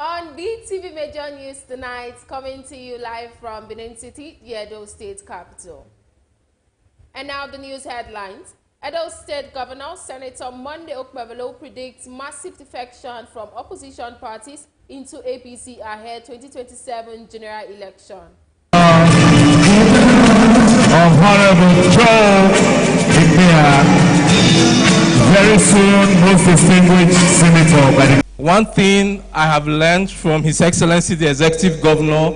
On BeeTv Major News tonight, coming to you live from Benin City, the Edo State capital. And now the news headlines. Edo State Governor Senator Monday Okpebolo predicts massive defection from opposition parties into APC ahead 2027 general election. Honorable Joe, very soon most distinguished senator by the One thing I have learned from His Excellency the Executive Governor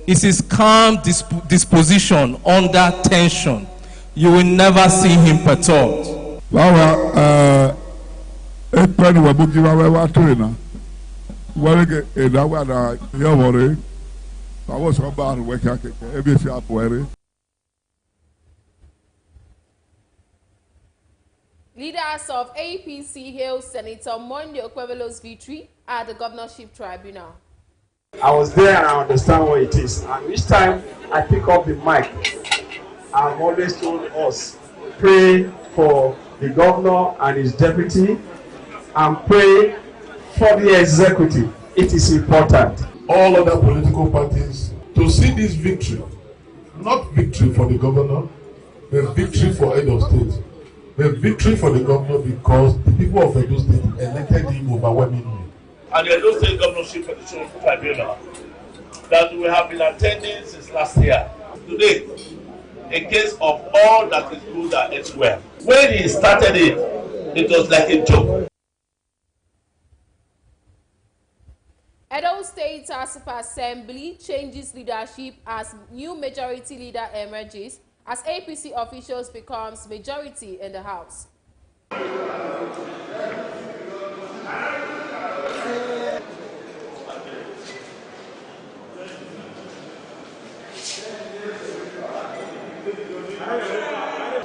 is his calm disposition under tension. You will never see him perturbed. Leaders of APC hailed Senator Monday Okpebolo's victory at the governorship tribunal. I was there and I understand what it is. And each time I pick up the mic, I've always told us, pray for the governor and his deputy and pray for the executive. It is important. All other political parties to see this victory, not victory for the governor, but victory for Edo State. The victory for the governor because the people of Edo State elected him overwhelmingly. And the Edo State governorship for the tribunal that we have been attending since last year. Today, a case of all that is good and elsewhere. When he started it, it was like a joke. Edo State Asapa Assembly changes leadership as new majority leader emerges as APC officials becomes majority in the House.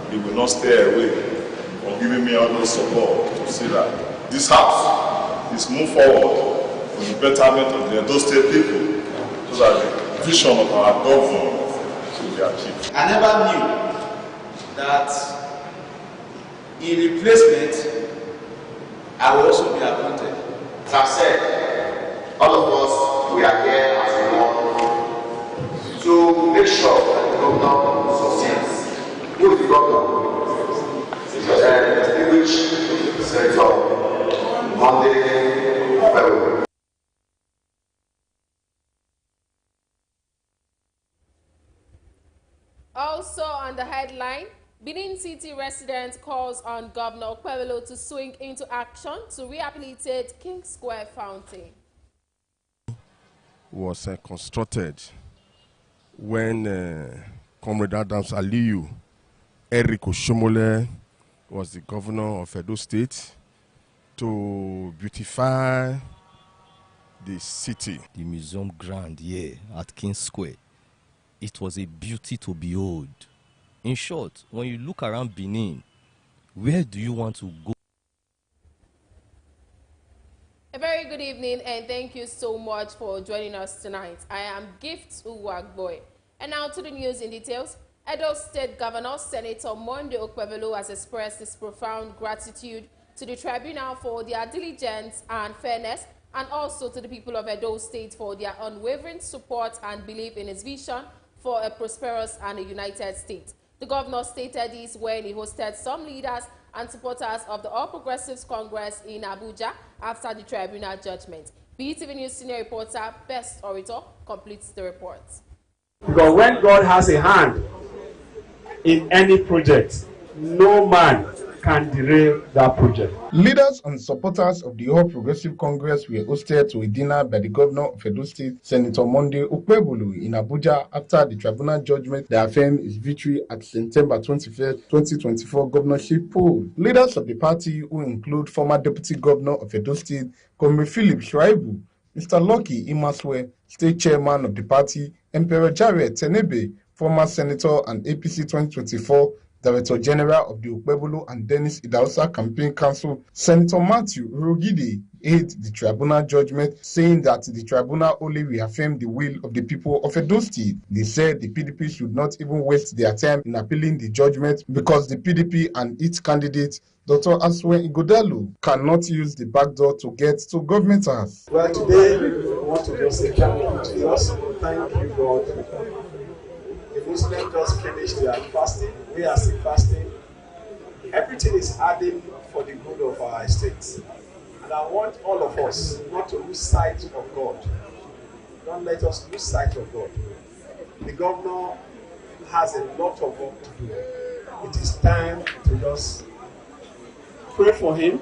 He will not stay away from giving me all the support to see that this house is moved forward for the betterment of the Edo State people so that the vision of our government should be achieved. I never knew that in replacement, I will also be appointed. As I've said, all of us, we are here as one to make sure that the governor succeeds. Who is the governor? Distinguished Senator Monday Okpebolo. Also on the headline, Benin City resident calls on Governor Okpebolo to swing into action to rehabilitate King Square Fountain. Was constructed when Comrade Adams Aliyu Eric Oshomole was the governor of Edo State to beautify the city. The museum ground here at King Square, it was a beauty to behold. In short, when you look around Benin, where do you want to go? A very good evening and thank you so much for joining us tonight. I am Gift Uwagboy. And now to the news in details. Edo State Governor Senator Monday Okpebolo has expressed his profound gratitude to the tribunal for their diligence and fairness, and also to the people of Edo State for their unwavering support and belief in his vision for a prosperous and a united state. The governor stated this when he hosted some leaders and supporters of the All Progressives Congress in Abuja after the tribunal judgment. BeeTv News senior reporter Best Orator completes the report. Because when God has a hand in any project, no man can derail that project. Leaders and supporters of the All Progressive Congress were hosted to a dinner by the governor of Edo State, Senator Monday Okpebolo, in Abuja after the tribunal judgment that affirmed his victory at September 21st, 2024 governorship poll. Leaders of the party, who include former Deputy Governor of Edo State, Comrade Philip Shuaibu, Mr. Lucky Imaswe, State Chairman of the party, Emperor Jared Tenebe, former Senator and APC 2024 Director General of the Okpebolo and Dennis Idahosa Campaign Council, Senator Matthew Rogide, hailed the tribunal judgment, saying that the tribunal only reaffirmed the will of the people of Edo State. They said the PDP should not even waste their time in appealing the judgment because the PDP and its candidate, Dr. Aswe Ighodalo, cannot use the back door to get to government house. Well, today we want to just say thank you to us. Thank you, God. The Muslims just finished their fasting. We are still fasting. Everything is adding for the good of our estates. And I want all of us not to lose sight of God. Don't let us lose sight of God. The governor has a lot of work to do. It is time to just pray for him,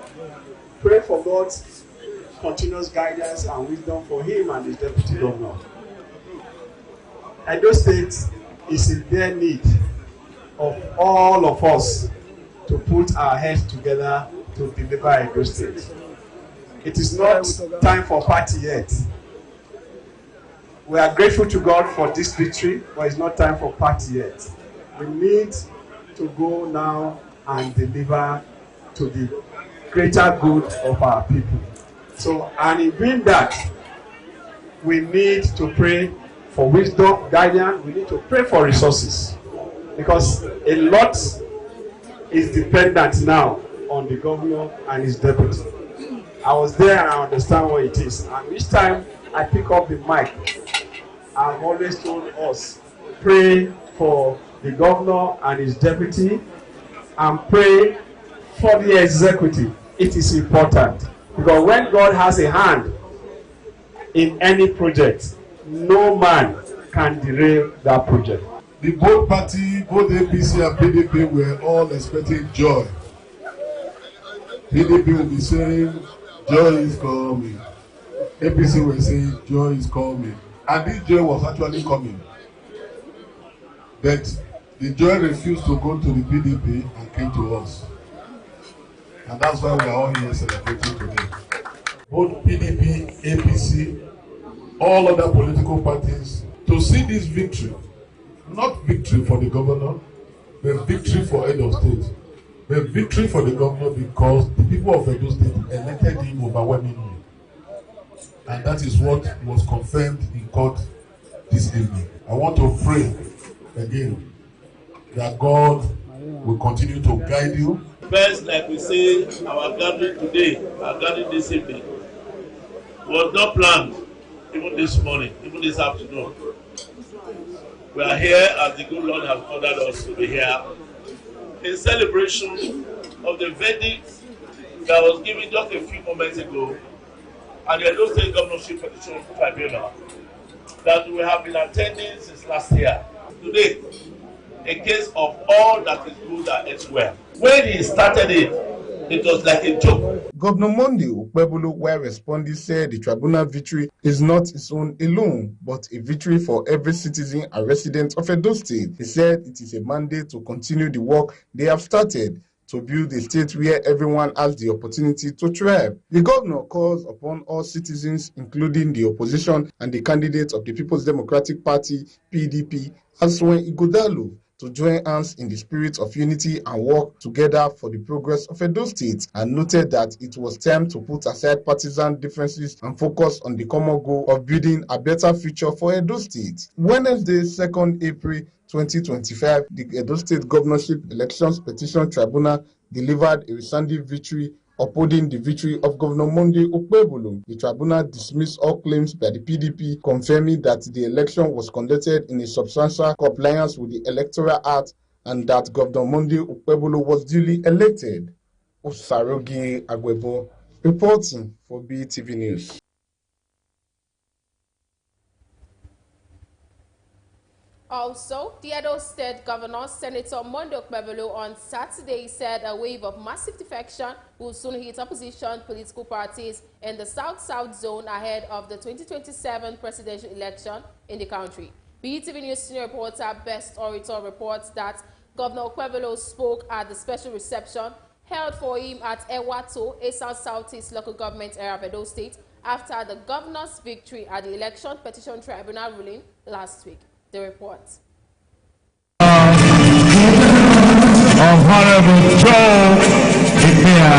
pray for God's continuous guidance and wisdom for him and his deputy governor. Edo State is in their need of all of us to put our heads together to deliver Edo State. It is not time for party yet. We are grateful to God for this victory, but it's not time for party yet. We need to go now and deliver to the greater good of our people. So, and in doing that, we need to pray for wisdom, guidance. We need to pray for resources, because a lot is dependent now on the governor and his deputy. I was there and I understand what it is. And each time I pick up the mic, I've always told us, pray for the governor and his deputy, and pray for the executive. It is important, because when God has a hand in any project, no man can derail that project. The both party, both APC and PDP, were all expecting joy. PDP will be saying, joy is coming. APC will say, joy is coming. And this joy was actually coming. But the joy refused to go to the PDP and came to us. And that's why we are all here celebrating today. Both PDP, APC, all other political parties, to see this victory, not victory for the governor, but victory for Edo State. But victory for the governor because the people of Edo State elected him overwhelmingly. And that is what was confirmed in court this evening. I want to pray again that God will continue to guide you. First, like we say, our gathering today, our gathering this evening, was not planned even this morning, even this afternoon. We are here as the good Lord has ordered us to be here in celebration of the verdict that was given just a few moments ago and the Edo State Governorship Petition Tribunal that we have been attending since last year. Today, a case of all that is good and elsewhere. When he started it, it was like a joke. Governor Monday Okpebolo, while responding, said the tribunal victory is not its own alone, but a victory for every citizen and resident of Edo State. He said it is a mandate to continue the work they have started to build a state where everyone has the opportunity to thrive. The governor calls upon all citizens, including the opposition and the candidates of the People's Democratic Party, PDP, Aswe Ighodalo, to join hands in the spirit of unity and work together for the progress of Edo State, and noted that it was time to put aside partisan differences and focus on the common goal of building a better future for Edo State. Wednesday, 2nd April 2025, the Edo State Governorship Elections Petition Tribunal delivered a resounding victory upholding the victory of Governor Monday Okpebolo. The tribunal dismissed all claims by the PDP, confirming that the election was conducted in a substantial compliance with the Electoral Act and that Governor Monday Okpebolo was duly elected. Osarogi Agwebo, reporting for BeeTv News. Also, the Edo State Governor, Senator Monday Okpebolo, on Saturday said a wave of massive defection will soon hit opposition political parties in the South-South zone ahead of the 2027 presidential election in the country. BeeTv News senior reporter Best Orator reports that Governor Okpebolo spoke at the special reception held for him at Ewato, a South-Southeast local government area of Edo State, after the governor's victory at the Election Petition Tribunal ruling last week. The report. Honorable Joe Ipia,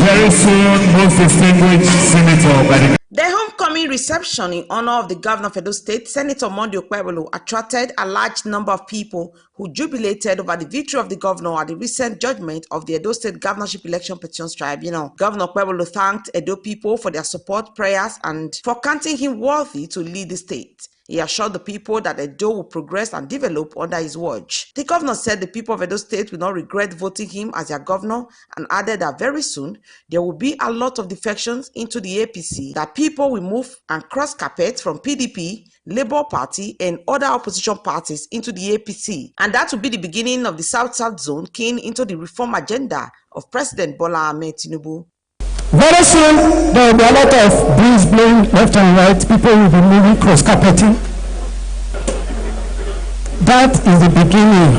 very soon most distinguished senator by the The homecoming reception in honor of the governor of Edo State, Senator Monday Okpebholo, attracted a large number of people who jubilated over the victory of the governor at the recent judgment of the Edo State Governorship Election Petitions Tribunal. Governor Okpebholo thanked Edo people for their support, prayers, and for counting him worthy to lead the state. He assured the people that Edo will progress and develop under his watch. The governor said the people of Edo State will not regret voting him as their governor and added that very soon there will be a lot of defections into the APC, that people will move and cross carpet from PDP, Labour Party, and other opposition parties into the APC. And that will be the beginning of the South-South zone keying into the reform agenda of President Bola Ahmed Tinubu. Very soon, there will be a lot of breeze blowing left and right. People will be moving cross-carpeting. That is the beginning.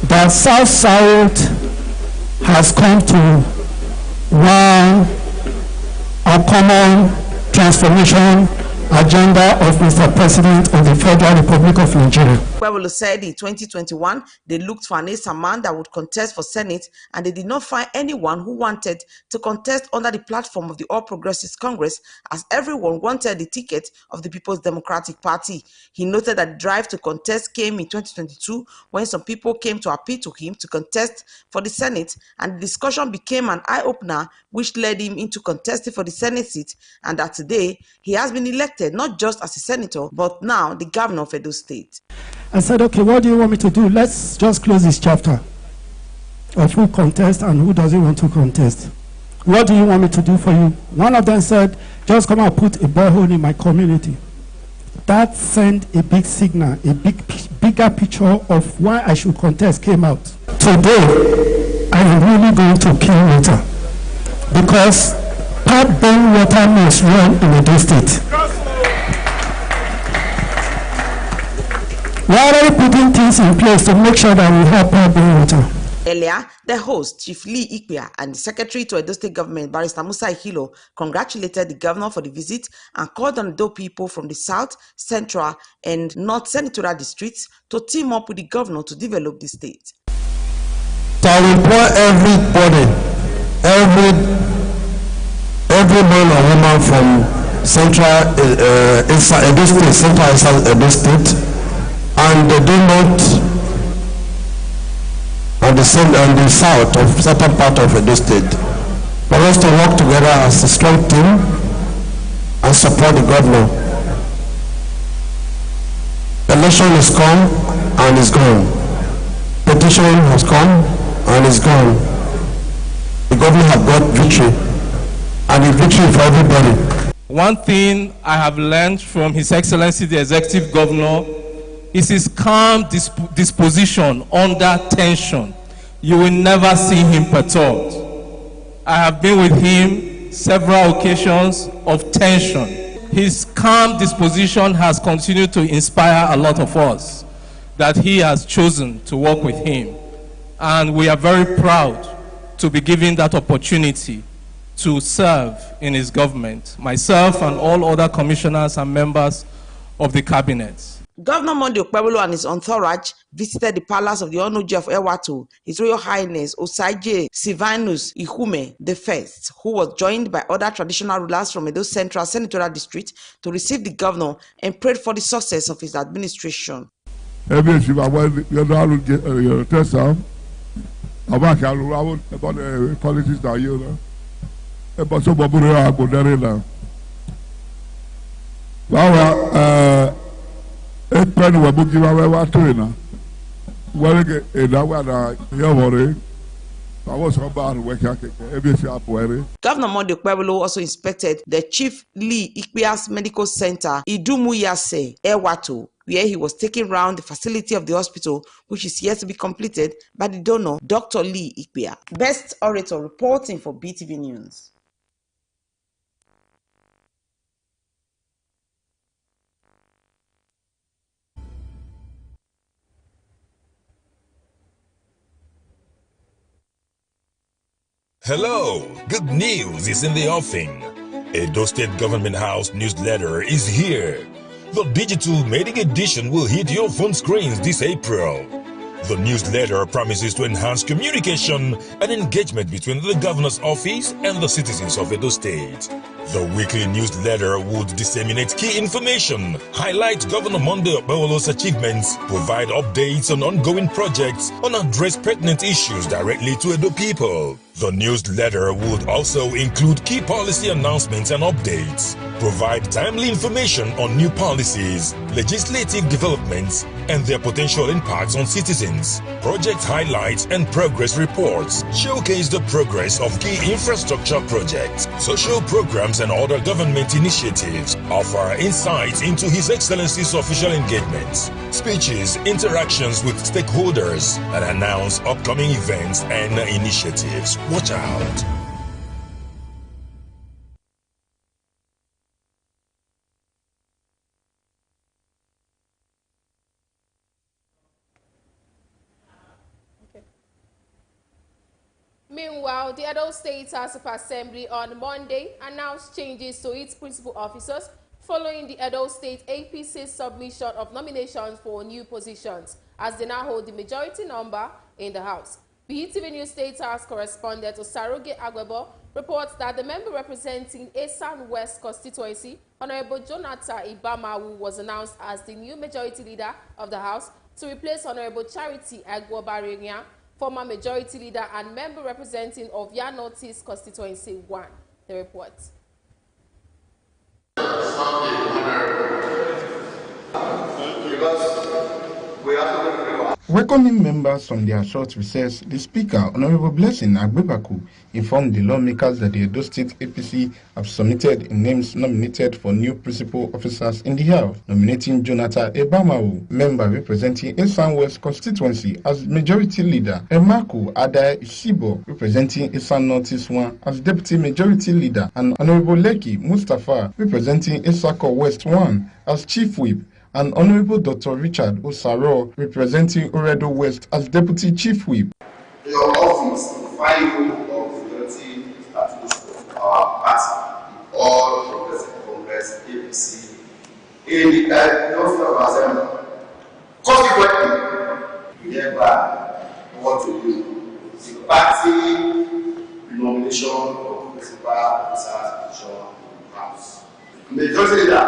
The South-South has come to one common transformation agenda of Mr. President of the Federal Republic of Nigeria. Okpebholo said in 2021, they looked for an ace man that would contest for Senate, and they did not find anyone who wanted to contest under the platform of the All Progressives Congress, as everyone wanted the ticket of the People's Democratic Party. He noted that the drive to contest came in 2022 when some people came to appeal to him to contest for the Senate, and the discussion became an eye-opener which led him into contesting for the Senate seat, and that today he has been elected not just as a senator, but now the governor of Edo State. I said, okay, what do you want me to do? Let's just close this chapter of who contests and who doesn't want to contest. What do you want me to do for you? One of them said, just come and put a borehole in my community. That sent a big signal, a bigger picture of why I should contest came out. Today, I am really going to kill water, because pipe-borne water must run in Edo State. We are already putting things in place to make sure that we have pipe-borne water. Earlier, the host, Chief Lee Ikpia, and the Secretary to Edo State Government, Barrister Musa Ihilo, congratulated the governor for the visit and called on Edo people from the South, Central, and North Senatorial districts to team up with the governor to develop the state. So I will implore everybody, every man or woman from Central Edo State, Central Edo State, and they do not on the south of certain part of Edo State, for us to work together as a strong team and support the governor. Election is come and is gone. Petition has come and is gone. The governor has got victory, and the victory for everybody. One thing I have learned from His Excellency the Executive Governor is his calm disposition under tension. You will never see him perturbed. I have been with him several occasions of tension. His calm disposition has continued to inspire a lot of us that he has chosen to work with him. And we are very proud to be given that opportunity to serve in his government, myself and all other commissioners and members of the cabinet. Governor Monday Okpebholo and his entourage visited the palace of the Onoji of Ewato, His Royal Highness Osaije Silvanus Ihume I, who was joined by other traditional rulers from Edo Central Senatorial District to receive the governor and prayed for the success of his administration. Governor Monday Okpebholo also inspected the Chief Lee Ikpia's Medical Center, Idumuyase, Ewato, where he was taking round the facility of the hospital, which is yet to be completed by the donor, Dr. Lee Ikpia. Best Orator reporting for BeeTv News. Hello, good news is in the offing. Edo State Government House newsletter is here. The digital maiden edition will hit your phone screens this April. The newsletter promises to enhance communication and engagement between the governor's office and the citizens of Edo State. The weekly newsletter would disseminate key information, highlight Governor Monday Okpebholo's achievements, provide updates on ongoing projects, and address pertinent issues directly to Edo people. The newsletter would also include key policy announcements and updates, provide timely information on new policies, legislative developments, and their potential impacts on citizens. Project highlights and progress reports showcase the progress of key infrastructure projects, social programs, and other government initiatives, offer insights into His Excellency's official engagements, speeches, interactions with stakeholders, and announce upcoming events and initiatives. Watch out! Meanwhile, the Edo State House of Assembly on Monday announced changes to its principal officers following the Edo State APC's submission of nominations for new positions, as they now hold the majority number in the House. BeeTv News State House correspondent Osaroge Agwebo reports that the member representing Esan West constituency, Honorable Jonathan Ibamawu, was announced as the new majority leader of the House to replace Honorable Charity Agwobarenya, former majority leader and member representing Ovia Northeast constituency 1. The report. Welcoming members from their short recess, the Speaker, Honorable Blessing Agbebaku, informed the lawmakers that the Edo State APC have submitted names nominated for new principal officers in the House, nominating Jonathan Ibamawu, member representing Esan West constituency, as majority leader, Emaku Adai Ishibo, representing Esan Northeast 1, as deputy majority leader, and Honorable Leki Mustafa, representing Esako West 1, as chief whip, and Honorable Dr. Richard Osaro, representing Oredo West, as Deputy Chief Whip. Your office, five of majority status of our party, all Progressive Congress, APC, in the House of Assembly. Consequently, we never want to do the party nomination of principal officers in the House. Majority leader,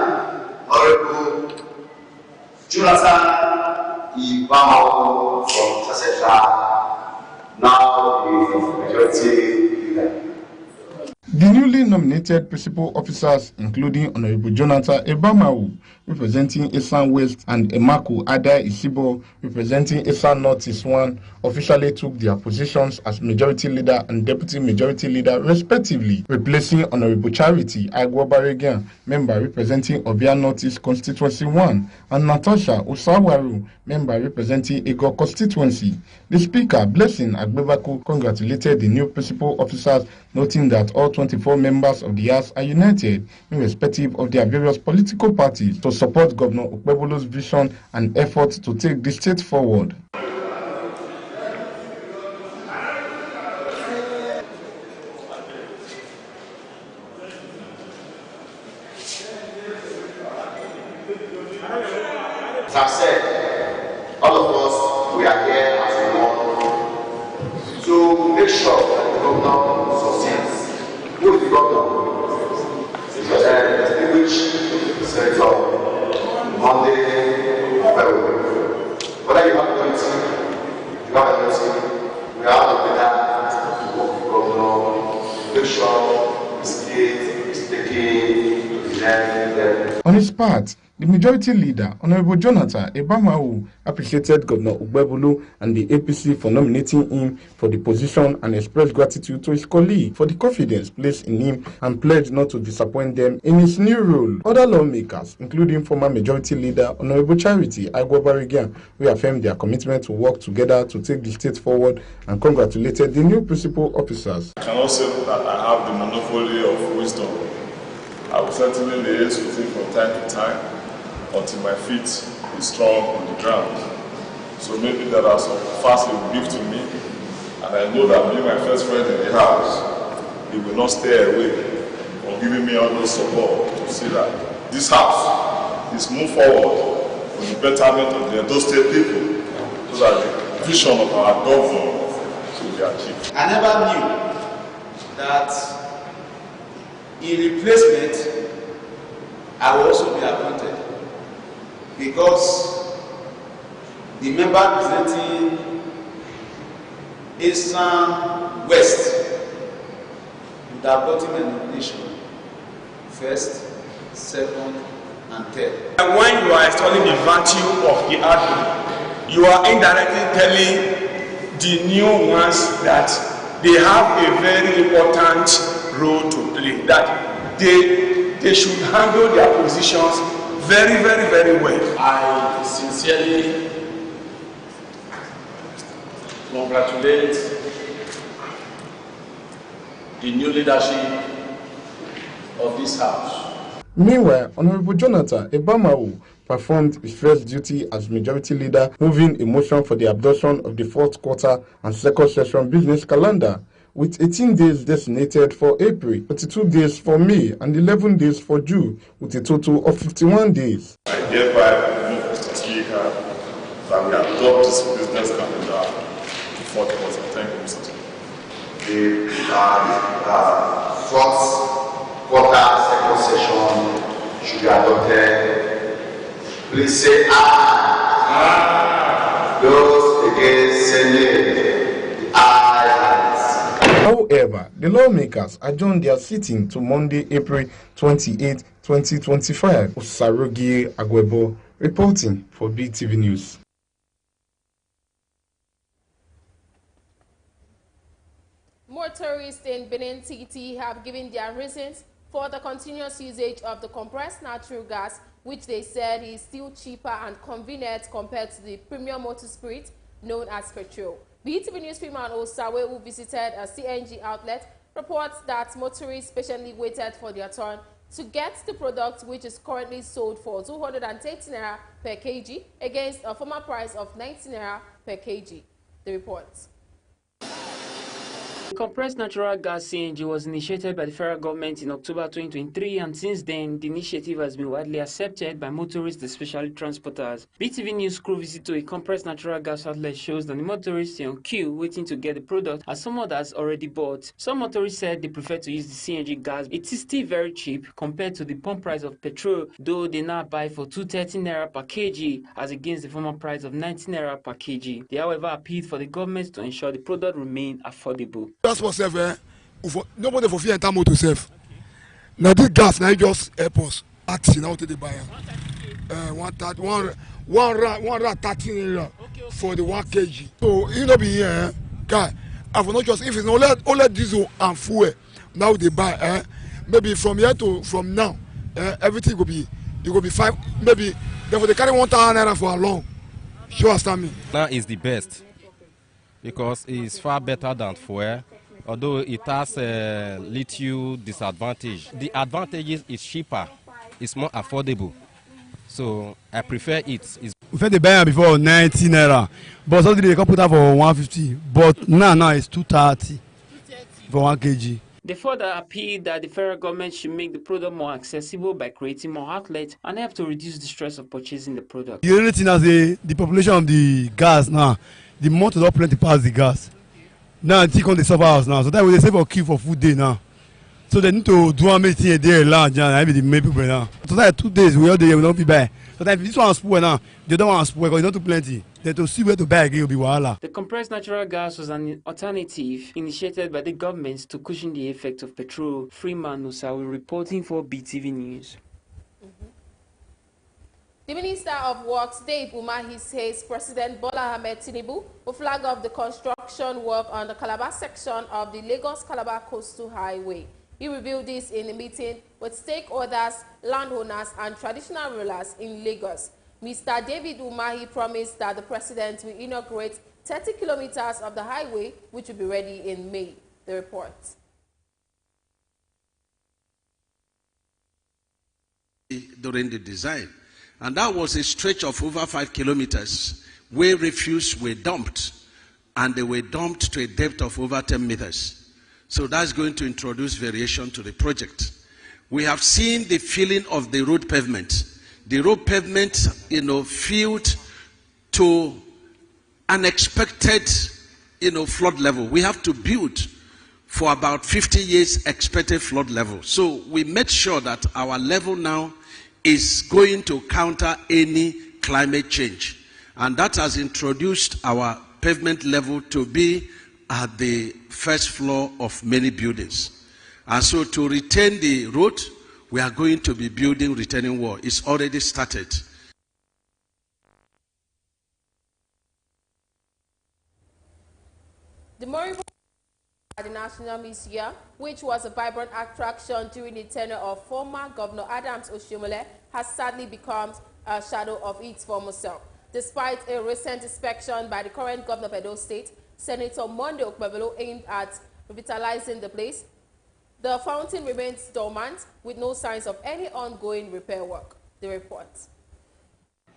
Honorable Jonathan Ibamawu from Chaseta, now the majority leader. The newly nominated principal officers, including Honorable Jonathan Ibamawu, representing Esan West, and Emaku Adai Isibo, representing Esan Northeast 1, officially took their positions as majority leader and deputy majority leader, respectively, replacing Honorable Charity Agwobarenya, member representing Obia Northeast Constituency 1, and Natasha Osawaru, member representing Ego Constituency. The Speaker, Blessing Agbebaku, congratulated the new principal officers, noting that all 24 members of the House are united, irrespective of their various political parties, to support Governor Okpebholo's vision and efforts to take the state forward. As I've said, all of us, we are here as one to make sure that the governor succeeds. Who is the governor? Distinguished Senator Monday Okpebholo. Whether you have authority, you have authority, we have to be there to work with the governor, make sure the state is taking the end. On his part, the majority leader, Honorable Jonathan Ibamawu, appreciated Governor Okpebholo and the APC for nominating him for the position and expressed gratitude to his colleague for the confidence placed in him and pledged not to disappoint them in his new role. Other lawmakers, including former majority leader Honorable Charity Agwobarenya, reaffirmed their commitment to work together to take the state forward and congratulated the new principal officers. I cannot say that I have the monopoly of wisdom. I will certainly liaise with him from time to time until my feet is strong on the ground. So maybe there are some facts he will give to me, and I know that being my first friend in the house, he will not stay away from giving me all those support to see that this house is moved forward for the betterment of the Edo State people, so that vision of our governor should be achieved. I never knew that in replacement, I will also be appointed, because the member representing Eastern West would have gotten a nomination first, second, and third. And when you are installing the virtue of the admin, you are indirectly telling the new ones that they have a very important role to play, that they should handle their positions very, very, very well. I sincerely congratulate the new leadership of this house. Meanwhile, Honorable Jonathan Ebamawu performed his first duty as majority leader, moving a motion for the adoption of the fourth quarter and second session business calendar, with 18 days designated for April, 32 days for May, and 11 days for June, with a total of 51 days. I hereby move, Mr. Speaker, that we adopt this business calendar to fourth quarter. Thank you, Mr. Speaker. The fourth quarter second session should be adopted. Please say aye. Those against say nay. Aye. However, the lawmakers adjourned their sitting to Monday, April 28, 2025. Osarogie Agwebo reporting for BeeTv News. Motorists in Benin City have given their reasons for the continuous usage of the compressed natural gas, which they said is still cheaper and convenient compared to the premium motor spirit known as petrol. BeeTv newspaper Osawe, who visited a CNG outlet, reports that motorists patiently waited for their turn to get the product, which is currently sold for 230 naira per kg against a former price of 90 naira per kg. The report. Compressed natural gas CNG was initiated by the federal government in October 2023, and since then, the initiative has been widely accepted by motorists, especially transporters. BeeTv News crew visit to a compressed natural gas outlet shows that the motorists are on queue waiting to get the product, as some others already bought. Some motorists said they prefer to use the CNG gas. It is still very cheap compared to the pump price of petrol, though they now buy for 230 naira per kg as against the former price of 90 naira per kg. They, however, appealed for the government to ensure the product remain affordable. That's what self, nobody for fear and to self. Now this gas now just help us at now to the buyer. 130 for the 1 kg. So you know be here, guy. I will not just if it's only diesel and fuel now they buy. Maybe from here to from now, everything will be 5. Maybe therefore they carry 1,000 naira for a long. Sure, understand me. Now is the best because it's far better than fuel. Although it has a little disadvantage. The advantage is cheaper, it's more affordable. So I prefer it. We had the buy before 90 naira, but suddenly they can put that for 150. But now it's 230 for 1 kg. They further appealed that the federal government should make the product more accessible by creating more outlets and help to reduce the stress of purchasing the product. The only thing is the population of the gas now, the more to not plenty pass the gas. Now they on the suffer house now, so that way they save for queue for food day now. So they need to do anything a day large and I mean maybe now. So that 2 days we all day will not be buy. So that if this one spoil now, they don't want to spoil because it's not too plenty. Then to see where to buy again will be wahala. The compressed natural gas was an alternative initiated by the government to cushion the effect of petrol. Freeman Nusawi reporting for BeeTv News. The Minister of Works, Dave Umahi, says President Bola Ahmed Tinubu will flag off the construction work on the Calabar section of the Lagos-Calabar Coastal Highway. He revealed this in a meeting with stakeholders, landowners, and traditional rulers in Lagos. Mr. David Umahi promised that the President will inaugurate 30 kilometers of the highway, which will be ready in May. The report. During the design. And that was a stretch of over 5 kilometers where refuse were dumped, and they were dumped to a depth of over 10 meters. So that's going to introduce variation to the project. We have seen the filling of the road pavement. The road pavement, filled to unexpected, flood level. We have to build for about 50 years expected flood level. So we made sure that our level now is going to counter any climate change. And that has introduced our pavement level to be at the first floor of many buildings. And so to retain the road, we are going to be building retaining wall. It's already started. The Moribo at the National Museum, which was a vibrant attraction during the tenure of former Governor Adams Oshiomhole, has sadly become a shadow of its former self. Despite a recent inspection by the current Governor of Edo State, Senator Monday Okpebholo, aimed at revitalizing the place, the fountain remains dormant with no signs of any ongoing repair work. The report.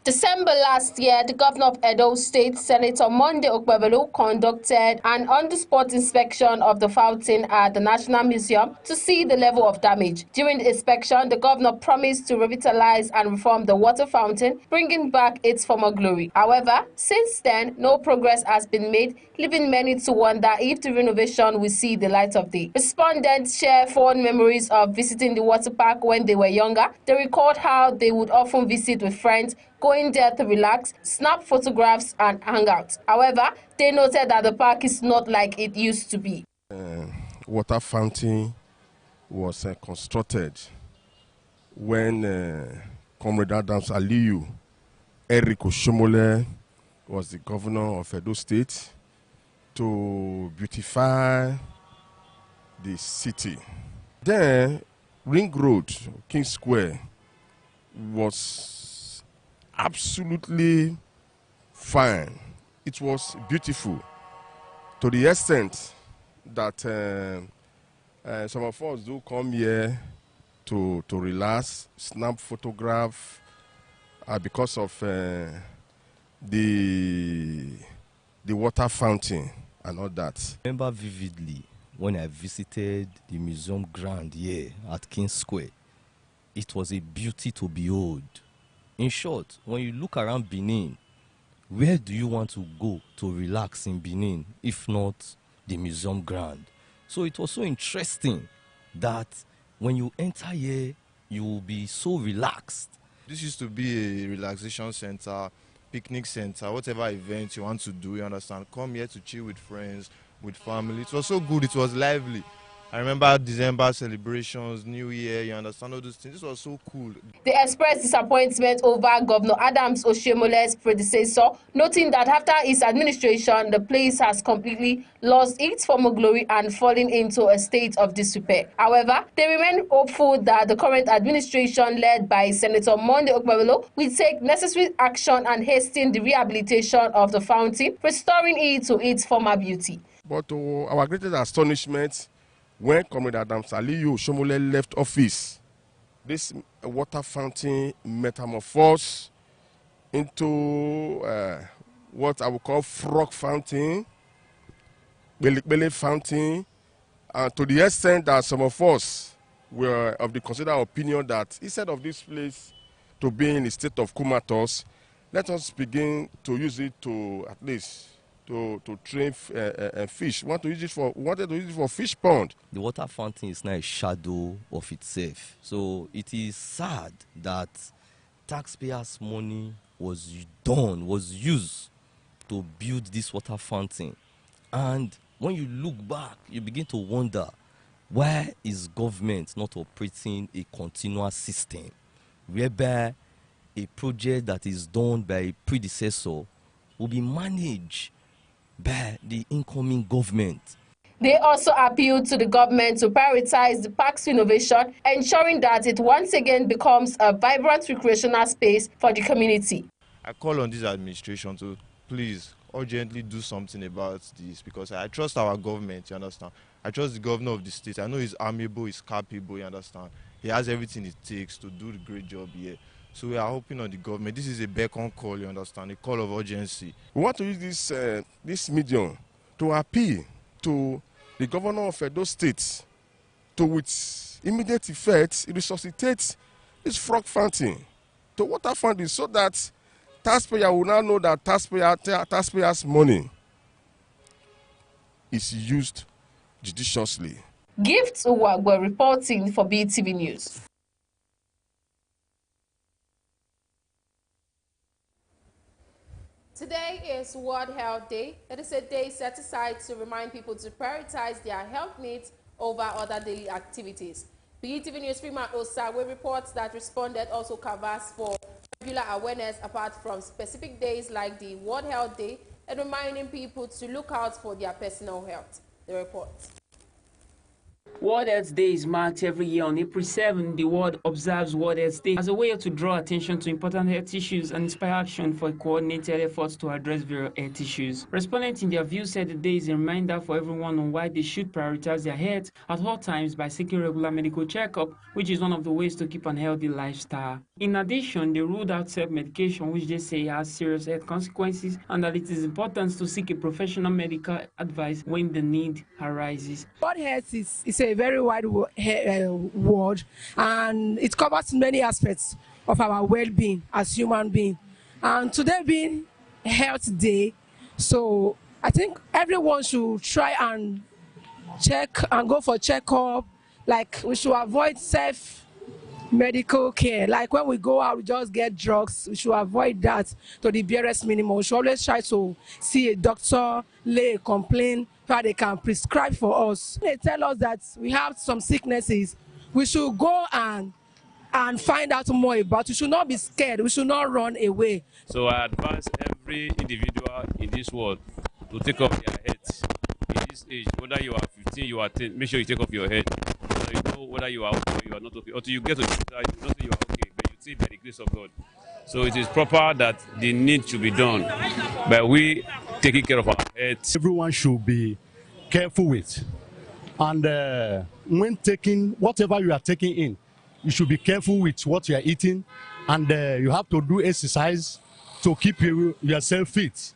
December last year, the governor of Edo State, Senator Monday Okpebholo, conducted an on-the-spot inspection of the fountain at the National Museum to see the level of damage. During the inspection, the governor promised to revitalize and reform the water fountain, bringing back its former glory. However, since then, no progress has been made, leaving many to wonder if the renovation will see the light of day. Respondents share fond memories of visiting the water park when they were younger. They recalled how they would often visit with friends, going there to relax, snap photographs, and hang out. However, they noted that the park is not like it used to be. Water fountain was constructed when Comrade Adams Aliyu Oshiomhole was the governor of Edo State to beautify the city. Then Ring Road, King Square, was absolutely fine. It was beautiful to the extent that some of us do come here to relax, snap photograph because of the water fountain and all that. I remember vividly when I visited the museum ground here at King Square. It was a beauty to behold. In short, when you look around Benin, where do you want to go to relax in Benin, if not the museum ground? So it was so interesting that when you enter here, you will be so relaxed. This used to be a relaxation center, picnic center, whatever event you want to do, you understand. Come here to chill with friends, with family. It was so good, it was lively. I remember December celebrations, New Year, you understand all those things. This was so cool. They expressed disappointment over Governor Adams Oshiomhole's predecessor, noting that after his administration, the place has completely lost its former glory and fallen into a state of disrepair. However, they remain hopeful that the current administration, led by Senator Monday Okpebholo, will take necessary action and hasten the rehabilitation of the fountain, restoring it to its former beauty. But to our greatest astonishment, when Comrade Adams Aliyu Oshiomhole left office, this water fountain metamorphosed into what I would call frog fountain, belly fountain, to the extent that some of us were of the considered opinion that instead of this place to be in a state of comatose, let us begin to use it to at least to train fish. We wanted to use it for fish pond. The water fountain is now a shadow of itself. So it is sad that taxpayers' money was used to build this water fountain. And when you look back, you begin to wonder, why is government not operating a continuous system whereby a project that is done by a predecessor will be managed by the incoming government? They also appealed to the government to prioritize the park's renovation, ensuring that it once again becomes a vibrant recreational space for the community. I call on this administration to please urgently do something about this, because I trust our government, you understand. I trust the governor of the state. I know he's amiable, he's capable, you understand. He has everything it takes to do the great job here. So we are hoping on the government. This is a beacon call, you understand, a call of urgency. We want to use this medium to appeal to the governor of Edo State to, with immediate effect, resuscitate this frog fountain to water fountain so that taxpayer will now know that taxpayers' money is used judiciously. Gifts were reporting for BeeTv News. Today is World Health Day. It is a day set aside to remind people to prioritize their health needs over other daily activities. BeeTv News Freeman Osawe reports that responded also covers for regular awareness apart from specific days like the World Health Day and reminding people to look out for their personal health. The report. World Health Day is marked every year on April 7. The world observes World Health Day as a way to draw attention to important health issues and inspire action for coordinated efforts to address various health issues. Respondents in their view said the day is a reminder for everyone on why they should prioritize their health at all times by seeking regular medical checkup, which is one of the ways to keep a healthy lifestyle. In addition, they ruled out self-medication, which they say has serious health consequences, and that it is important to seek a professional medical advice when the need arises. World Health is a very wide word, and it covers many aspects of our well-being as human beings. And today being Health Day, so I think everyone should try and check and go for checkup. Like we should avoid medical care. Like when we go out, we just get drugs. We should avoid that to the barest minimum. We should always try to see a doctor, lay a complaint, so they can prescribe for us. They tell us that we have some sicknesses. We should go and find out more about. We should not be scared. We should not run away. So I advise every individual in this world to take off their heads. In this age, whether you are 15, you are 10, make sure you take off your head. So you know whether you are okay or you are not okay. Until you get to the hospital, you know you are okay, but you see by the grace of God. So it is proper that the need to be done by we taking care of our heads. Everyone should be careful with. And when taking whatever you are taking in, you should be careful with what you are eating. And you have to do exercise to keep yourself fit.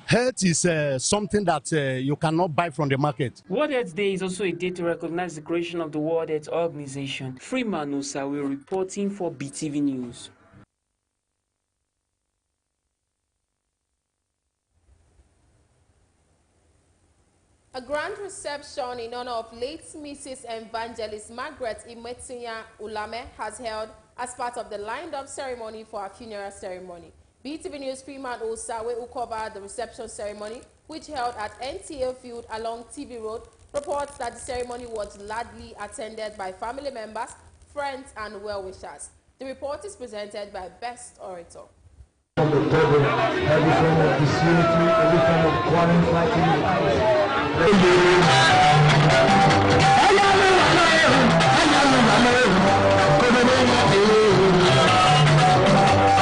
Health is something that you cannot buy from the market. World Health Day is also a day to recognize the creation of the World Health Organization. Freeman Osawe reporting for BeeTv News. A grand reception in honor of late Mrs. Evangelist Margaret Imetinya Ulame has held as part of the lined-up ceremony for her funeral ceremony. BeeTv News Freeman Osawe, who covered the reception ceremony, which held at NTA Field along TV Road, reports that the ceremony was largely attended by family members, friends, and well-wishers. The report is presented by Best Orator. Every form of disunity, every form of quarrel, fighting.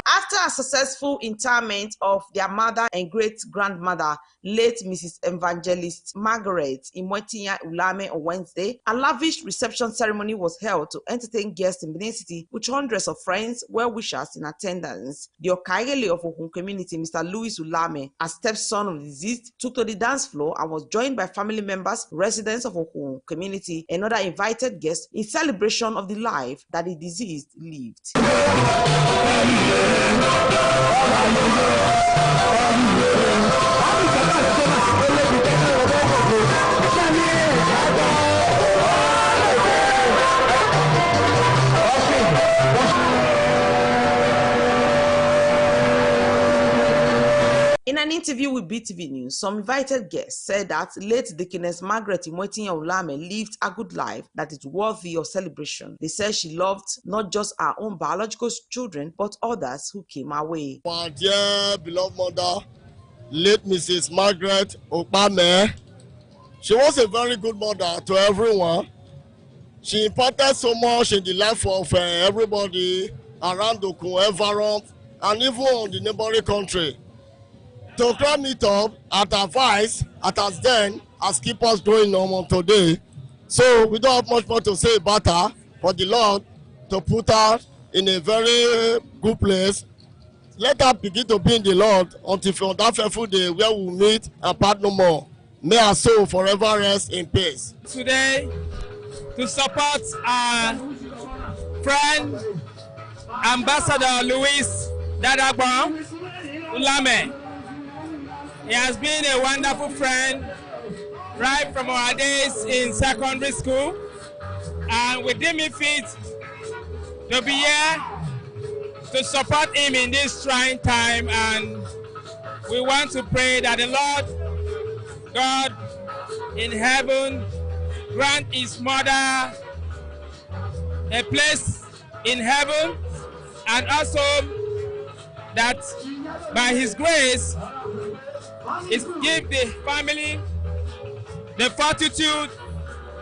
After a successful interment of their mother and great-grandmother, late Mrs. Evangelist Margaret Imetinya Ulame, on Wednesday, a lavish reception ceremony was held to entertain guests in Benin City with hundreds of friends, well-wishers in attendance. The Okayele of Okun community, Mr. Louis Ulame, a stepson of the deceased, took to the dance floor and was joined by family members, residents of Okun community, and other invited guests in celebration of the life that the deceased lived. In an interview with BeeTv News, some invited guests said that late Deaconess Margaret Imetinya Ulame lived a good life that is worthy of celebration. They said she loved not just her own biological children, but others who came her way. My dear beloved mother, late Mrs. Margaret Ulame, she was a very good mother to everyone. She imparted so much in the life of everybody around the environment and even on the neighboring country. To climb it up at our vice, at us then, as keep us going on today. So we don't have much more to say about her, for the Lord to put her in a very good place. Let her begin to be in the Lord until for that fateful day where we meet and part no more. May our soul forever rest in peace. Today, to support our friend, Ambassador Louis Dadagba, Ulame. He has been a wonderful friend right from our days in secondary school, and we deem it fit to be here to support him in this trying time, and we want to pray that the Lord God in heaven grant his mother a place in heaven, and also that by his grace is give the family the fortitude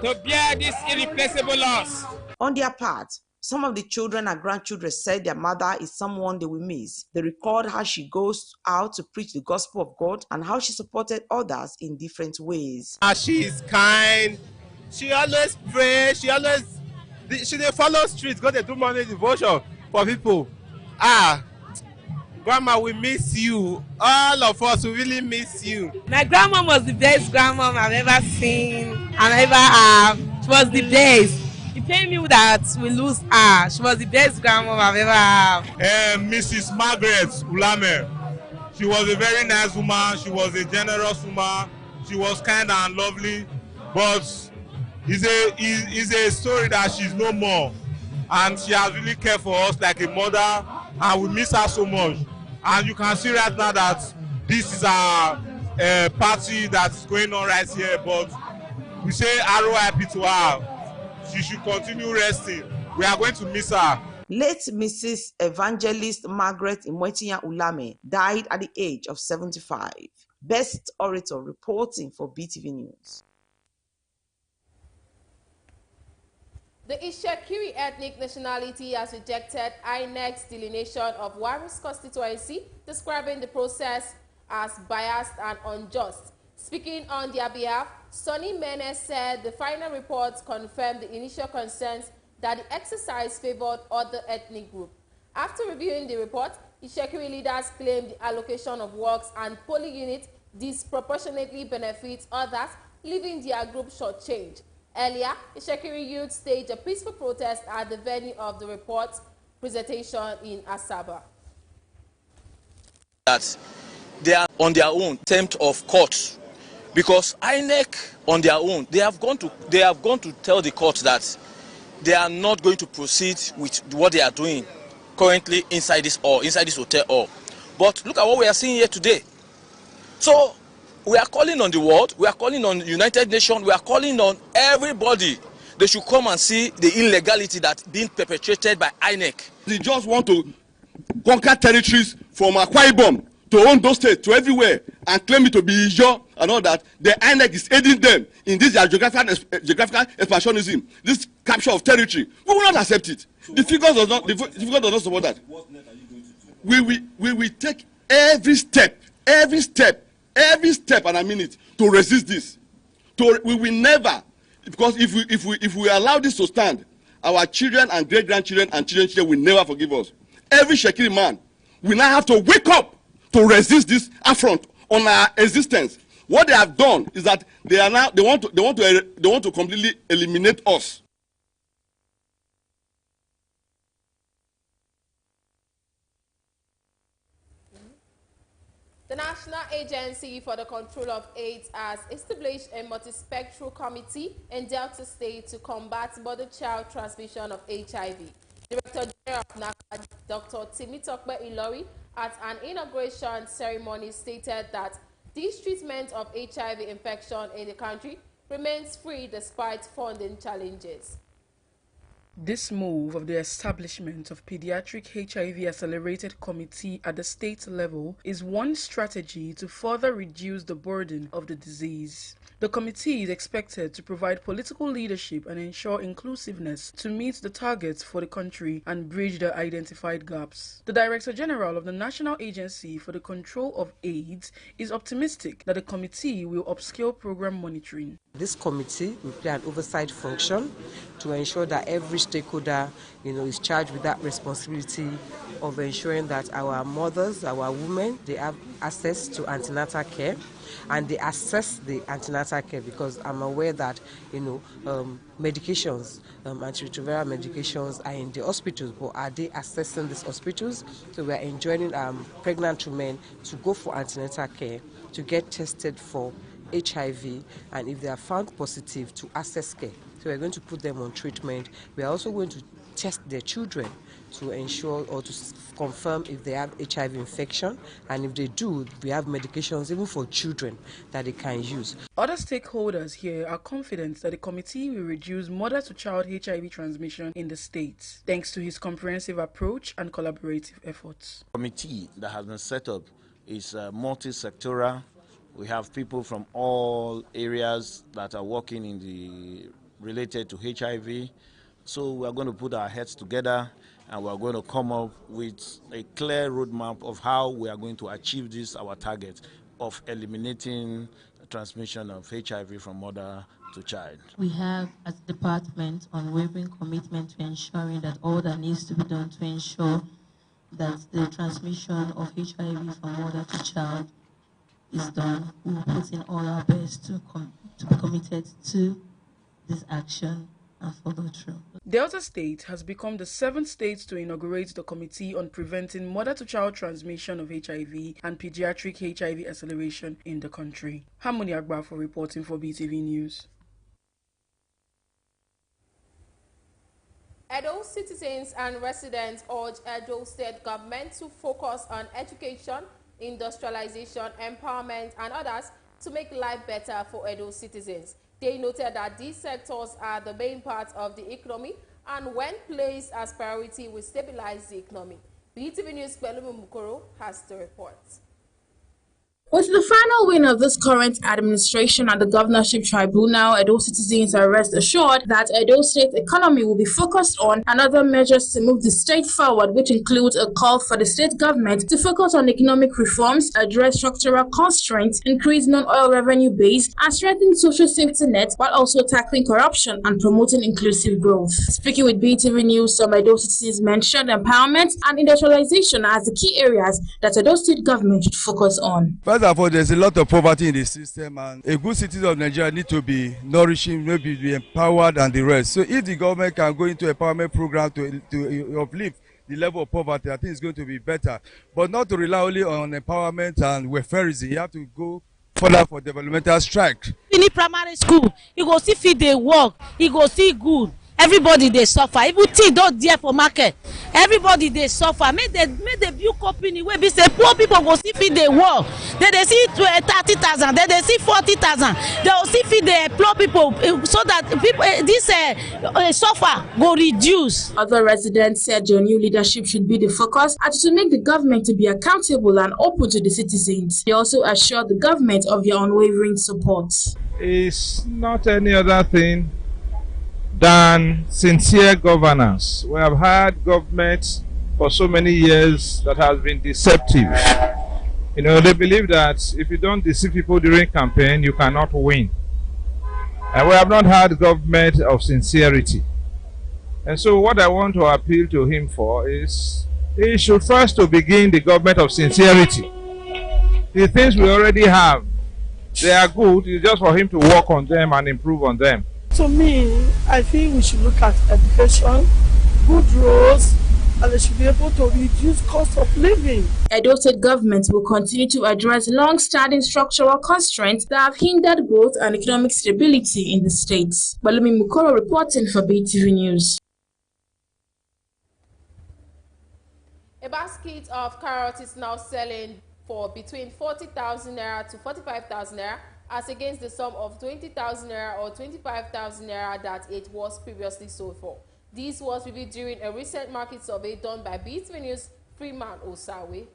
to bear this irreplaceable loss. On their part, some of the children and grandchildren said their mother is someone they will miss. They recalled how she goes out to preach the gospel of God and how she supported others in different ways. She is kind. She always prays. She dey follow streets, go dey do morning devotion for people. Grandma, we miss you. All of us, we really miss you. My grandma was the best grandma I've ever seen and ever have. She was the best. It pained me that we lose her. She was the best grandma I've ever had. Mrs. Margaret Ulame. She was a very nice woman. She was a generous woman. She was kind and lovely. But it's a story that she's no more. And she has really cared for us like a mother. And we miss her so much. And you can see right now that this is our party that's going on right here. But we say RIP to her. She should continue resting. We are going to miss her. Late Mrs. Evangelist Margaret Imwetinya Ulame died at the age of 75. Best Orator reporting for BeeTv News. The Ishekiri ethnic nationality has rejected INEC's delineation of Warriors constituency, describing the process as biased and unjust. Speaking on their behalf, Sonny Mene said the final report confirmed the initial concerns that the exercise favored other ethnic groups. After reviewing the report, Ishekiri leaders claimed the allocation of works and polling units disproportionately benefits others, leaving their group shortchanged. Earlier, Ishekiri youth staged a peaceful protest at the venue of the report's presentation in Asaba. That they are on their own tempt of court, because INEC on their own they have gone to tell the court that they are not going to proceed with what they are doing currently inside this hotel hall. But look at what we are seeing here today. So we are calling on the world, we are calling on United Nations, we are calling on everybody. They should come and see the illegality that's being perpetrated by INEC. They just want to conquer territories from Akwa Ibom to Ondo State to everywhere and claim it to be Ijo and all that. The INEC is aiding them in this geographical expansionism, this capture of territory. We will not accept it. The figures does not support that. We will take every step, and I mean it, to resist this. We will never, because if we allow this to stand, our children and great-grandchildren and children will never forgive us. Every Shekiri man will now have to wake up to resist this affront on our existence. What they have done is that they want to completely eliminate us. The National Agency for the Control of AIDS has established a multispectral committee in Delta State to combat mother-child transmission of HIV. Director General of NACAD, Dr. Timitokbe Ilori, at an inauguration ceremony stated that this treatment of HIV infection in the country remains free despite funding challenges. This move of the establishment of Pediatric HIV Accelerated Committee at the state level is one strategy to further reduce the burden of the disease. The committee is expected to provide political leadership and ensure inclusiveness to meet the targets for the country and bridge the identified gaps. The Director General of the National Agency for the Control of AIDS is optimistic that the committee will upscale program monitoring. This committee will play an oversight function to ensure that every stakeholder, is charged with that responsibility of ensuring that our mothers, our women, they have access to antenatal care, and they assess the antenatal care, because I'm aware that medications, antiretroviral medications are in the hospitals, but are they assessing these hospitals? So we are enjoining pregnant women to go for antenatal care, to get tested for HIV, and if they are found positive, to access care. So we're going to put them on treatment. We are also going to test their children to ensure or to confirm if they have HIV infection, and if they do, we have medications even for children that they can use. Other stakeholders here are confident that the committee will reduce mother-to-child HIV transmission in the state, thanks to his comprehensive approach and collaborative efforts. The committee that has been set up is multi-sectoral. We have people from all areas that are working in the related to HIV. So we are going to put our heads together, and we are going to come up with a clear roadmap of how we are going to achieve this, our target of eliminating the transmission of HIV from mother to child. We have, as a department, unwavering commitment to ensuring that all that needs to be done to ensure that the transmission of HIV from mother to child is done. We will put in all our best to be committed to this action and follow through. Delta State has become the 7th state to inaugurate the Committee on Preventing Mother-to-Child Transmission of HIV and Pediatric HIV Acceleration in the country. Harmony Agba for reporting for BeeTv News. Edo citizens and residents urge Edo State government to focus on education, industrialization, empowerment, and others to make life better for Edo citizens. They noted that these sectors are the main part of the economy, and when placed as priority, will stabilize the economy. BeeTv News' Pelumi Mukoro has the report. With the final win of this current administration at the governorship tribunal, Edo citizens are rest assured that Edo State economy will be focused on and other measures to move the state forward, which includes a call for the state government to focus on economic reforms, address structural constraints, increase non-oil revenue base, and strengthen social safety net, while also tackling corruption and promoting inclusive growth. Speaking with BeeTv News, some Edo citizens mentioned empowerment and industrialization as the key areas that Edo State government should focus on. First of all, there's a lot of poverty in the system, and a good citizen of Nigeria need to be nourishing, maybe be empowered and the rest. So if the government can go into empowerment program to uplift the level of poverty, I think it's going to be better. But not to rely only on empowerment and welfareism. You have to go further for developmental strike. In primary school, you go see feed they work, you go see good. Everybody they suffer. Even things don't dare for market. Everybody they suffer. Make they build company where be say poor people go see feed they work. They see 30,000. They see 40,000. They will see feed they poor people so that people this suffer go reduce. Other residents said your new leadership should be the focus and to make the government to be accountable and open to the citizens. They also assured the government of their unwavering support. It's not any other thing than sincere governance. We have had governments for so many years that has been deceptive. They believe that if you don't deceive people during campaign, you cannot win. And we have not had government of sincerity. And so what I want to appeal to him for is he should first to begin the government of sincerity. The things we already have, they are good. It's just for him to work on them and improve on them. To me, I think we should look at education, good roads, and they should be able to reduce cost of living. Edo State government will continue to address long-standing structural constraints that have hindered growth and economic stability in the state. Pelumi Mukoro reporting for BeeTv News. A basket of carrots is now selling for between 40,000 naira to 45,000 naira, as against the sum of 20,000 naira or 25,000 naira that it was previously sold for. This was revealed during a recent market survey done by BeeTv News' Freeman Osawe.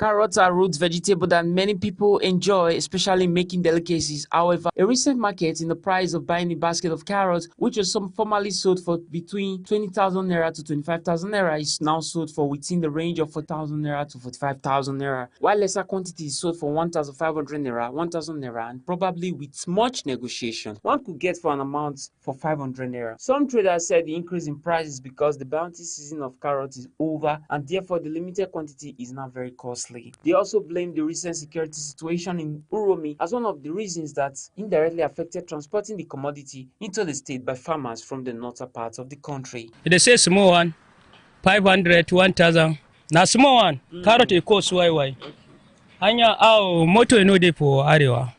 Carrots are root vegetable that many people enjoy, especially making delicacies. However, a recent market in the price of buying a basket of carrots, which was formerly sold for between 20,000 naira to 25,000 naira, is now sold for within the range of 4,000 naira to 45,000 naira, while lesser quantities sold for 1,500 naira, 1,000 naira, and probably with much negotiation, one could get for an amount for 500 naira. Some traders said the increase in price is because the bounty season of carrots is over and therefore the limited quantity is now very costly. They also blamed the recent security situation in Uromi as one of the reasons that indirectly affected transporting the commodity into the state by farmers from the northern parts of the country. They say small one, 500 to 1,000. Now small one, carrot it costs why. Hanya au moto de for arewa,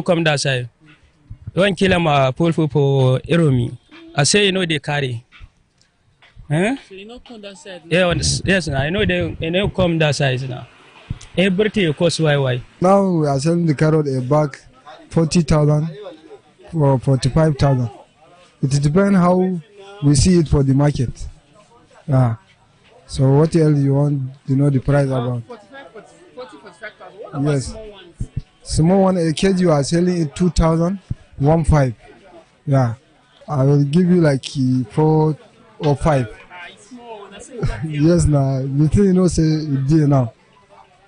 come that side. 1 kilo ma pull for Uromi. I say they carry. Huh? So you not come that side now? Yes, I know they come that side now. Everything costs why. Now we are selling the carrot a bag 40,000 or 45,000. It depends how we see it for the market. So what else you want to know the price about? 45,000. Yes. Small ones? Small one, a kg you are selling it 2,000, 1,500. Yeah. I will give you like 4 or 5. Yes, now. The thing say it did now.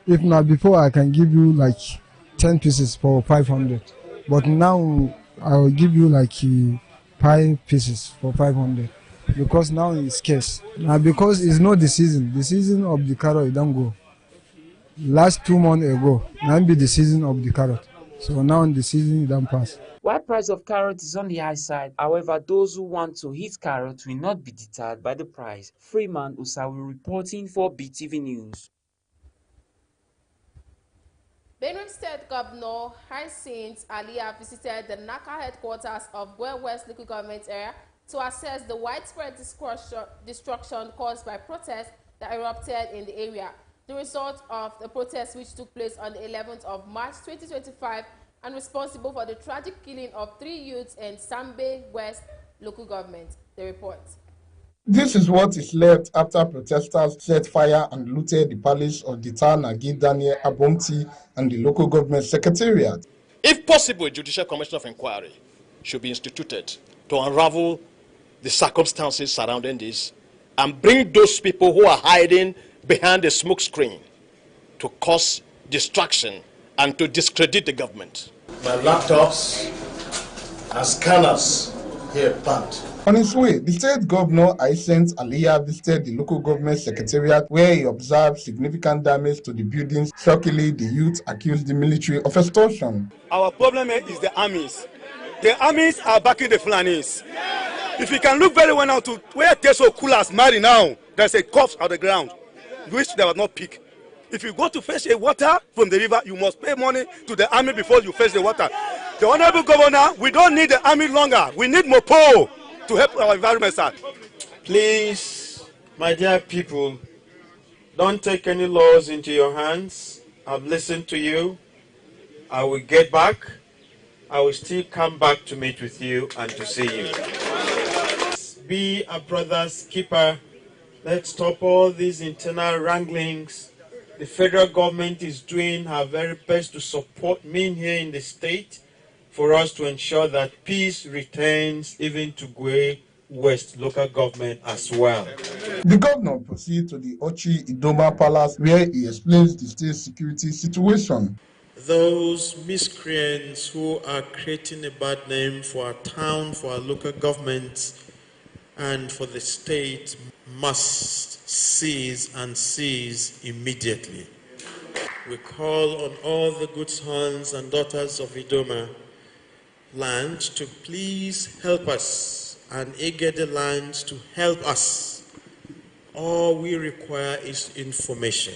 If not before, I can give you like 10 pieces for 500. But now I will give you like 5 pieces for 500 because now it's scarce. Now because it's not the season. The season of the carrot don't go. Last 2 months ago, now be the season of the carrot. So now the season don't pass. While price of carrot is on the high side, however, those who want to eat carrot will not be deterred by the price. Freeman Usawi reporting for BeeTv News. Benue State Governor Hyacinth Alia visited the NACA headquarters of Bue West local government area to assess the widespread destruction caused by protests that erupted in the area. The result of the protest, which took place on the 11th of March 2025, and responsible for the tragic killing of 3 youths in Sambe West local government. The report. This is what is left after protesters set fire and looted the palace of the town Nagi Daniel Abomti and the local government secretariat. If possible, a judicial commission of inquiry should be instituted to unravel the circumstances surrounding this and bring those people who are hiding behind the smoke screen to cause distraction and to discredit the government. My laptops and scanners here burnt. On his way, the state governor Hyacinth Alia visited the local government secretariat where he observed significant damage to the buildings. Shockingly, the youth accused the military of extortion. Our problem is the armies. The armies are backing the Fulanis. If you can look very well now to where Teso Kulas marry now, there's a corpse on the ground, which they will not pick. If you go to fetch a water from the river, you must pay money to the army before you fetch the water. The Honorable Governor, we don't need the army longer. We need Mopo to help our environment, sir. Please, my dear people, don't take any laws into your hands. I've listened to you. I will get back. I will still come back to meet with you and to see you. Be a brother's keeper. Let's stop all these internal wranglings. The federal government is doing her very best to support me here in the state for us to ensure that peace returns even to Bue West local government as well. The governor proceeds to the Ochi Idoma Palace where he explains the state security situation. Those miscreants who are creating a bad name for our town, for our local government, and for the state must cease and cease immediately. We call on all the good sons and daughters of Idoma land to please help us and Egede land to help us. All we require is information.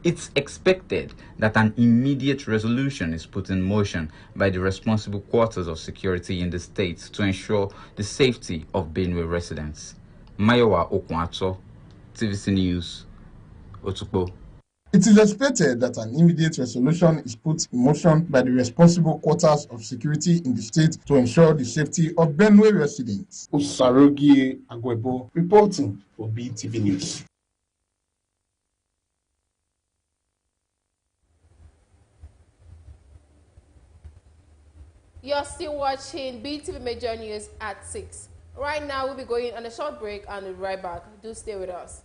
It's expected that an immediate resolution is put in motion by the responsible quarters of security in the state to ensure the safety of Benue residents. Mayowa Okwato, TVC News, Otukpo. It is expected that an immediate resolution is put in motion by the responsible quarters of security in the state to ensure the safety of Benue residents. Usarogie Agwebo reporting for BeeTv News. You're still watching BeeTv Major News at 6. Right now, we'll be going on a short break and we'll be right back. Do stay with us.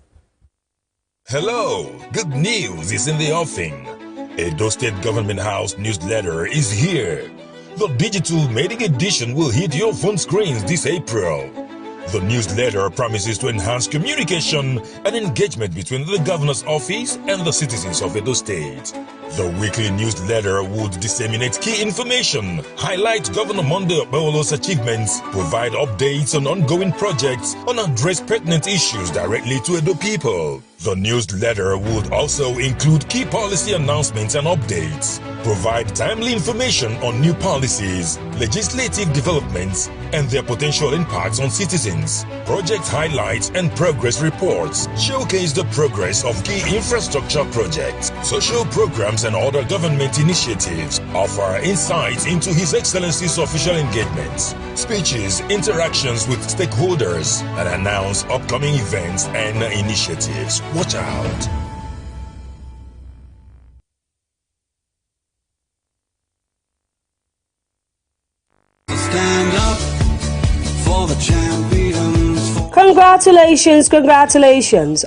Hello, good news is in the offing. Edo State Government House newsletter is here. The digital maiden edition will hit your phone screens this April. The newsletter promises to enhance communication and engagement between the governor's office and the citizens of Edo State. The weekly newsletter would disseminate key information, highlight Governor Monday Okpebholo's achievements, provide updates on ongoing projects, and address pertinent issues directly to Edo people. The newsletter would also include key policy announcements and updates, provide timely information on new policies, legislative developments, and their potential impacts on citizens. Project highlights and progress reports showcase the progress of key infrastructure projects, social programs, and other government initiatives. Offer insights into His Excellency's official engagements, speeches, interactions with stakeholders, and announce upcoming events and initiatives. Watch out! Stand up for the champions. Congratulations.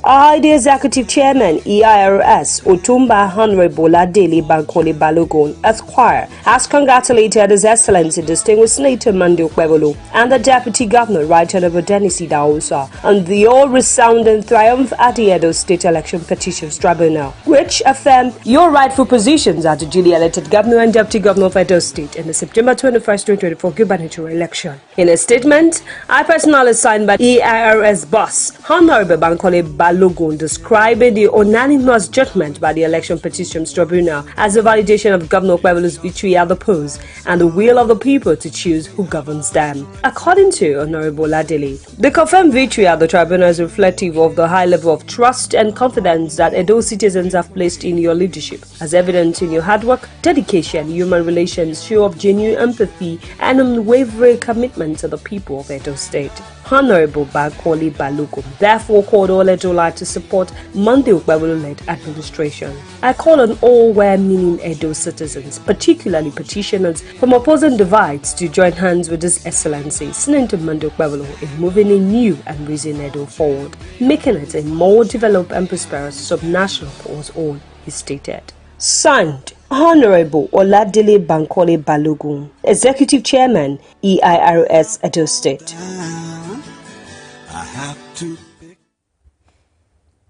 I, the Executive Chairman, EIRS, Otumba Honorable Adele Bankole Balogun, Esquire, has congratulated His Excellency Distinguished Senator Monday Okpebholo and the Deputy Governor, Right Honorable Dennis Idahosa, on the all-resounding triumph at the Edo State Election Petitions Tribunal, which affirmed your rightful positions as the duly elected Governor and Deputy Governor of Edo State in the September 21st, 2024 gubernatorial election. In a statement, I personally signed by EIRS boss, Honorable Bankole Balogun, describing the unanimous judgment by the Election Petitions Tribunal as a validation of Governor Okpebholo's victory at the polls and the will of the people to choose who governs them. According to Honorable Adele, the confirmed victory at the tribunal is reflective of the high level of trust and confidence that Edo citizens have placed in your leadership, as evident in your hard work, dedication, human relations, show of genuine empathy, and unwavering commitment to the people of Edo State. Honorable Bankole Balogun therefore called all Edola to support Monday Okpebholo-led administration. I call on all well-meaning Edo citizens, particularly petitioners from opposing divides, to join hands with His Excellency Senator Monday Okpebholo in moving a new and raising Edo forward, making it a more developed and prosperous sub-national for us all, he stated. Signed, Honorable Oladele Bankole Balogun, Executive Chairman, EIRS Edo State.